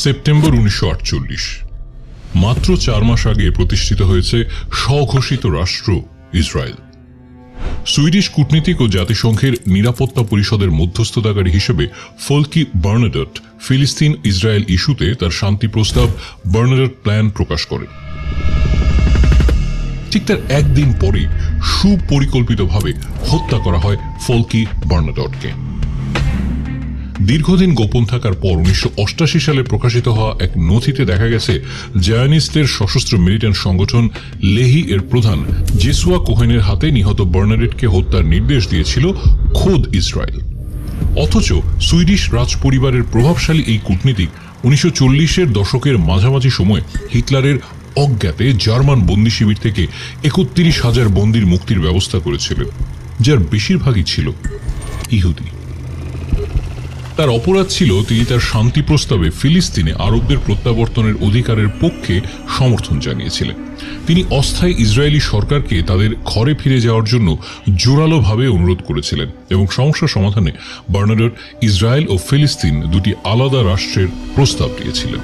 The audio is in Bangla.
সেপ্টেম্বর 1948 মাত্র 4 মাস আগে প্রতিষ্ঠিত হয়েছে স্বঘোষিত রাষ্ট্র ইসরায়েল। সুইডিশ কূটনীতিক ও জাতিসংঘের নিরাপত্তা পরিষদের মধ্যস্থতাকারী হিসেবে ফোলকি বার্নাডট ফিলিস্তিন ইসরায়েল ইস্যুতে তার শান্তি প্রস্তাব বার্নাডট প্ল্যান প্রকাশ করেন। ঠিক তার একদিন পরে সুপরিকল্পিতভাবে হত্যা করা হয় ফোলকি বার্নাডটকে। দীর্ঘদিন গোপন থাকার পর 1988 সালে প্রকাশিত হওয়া এক নথিতে দেখা গেছে জায়নিস্টদের সশস্ত্র মিলিটেন্ট সংগঠন লেহি এর প্রধান জেসুয়া কোহেনের হাতে নিহত বার্নাডটকে হত্যার নির্দেশ দিয়েছিল খোদ ইসরায়েল। অথচ সুইডিশ রাজপরিবারের প্রভাবশালী এই কূটনীতিক 1940-এর দশকের মাঝামাঝি সময় হিটলারের অজ্ঞাতে জার্মান বন্দি শিবির থেকে 31,000 বন্দির মুক্তির ব্যবস্থা করেছিলেন, যার বেশিরভাগই ছিল ইহুদি। তার অপরাধ ছিল তিনি তার শান্তি প্রস্তাবে ফিলিস্তিনে আরবদের প্রত্যাবর্তনের অধিকারের পক্ষে সমর্থন জানিয়েছিলেন। তিনি অস্থায়ী ইসরায়েলি সরকারকে তাদের ঘরে ফিরে যাওয়ার জন্য জোরালোভাবে অনুরোধ করেছিলেন এবং সমস্যা সমাধানে বার্নাডট ইসরায়েল ও ফিলিস্তিন দুটি আলাদা রাষ্ট্রের প্রস্তাব দিয়েছিলেন।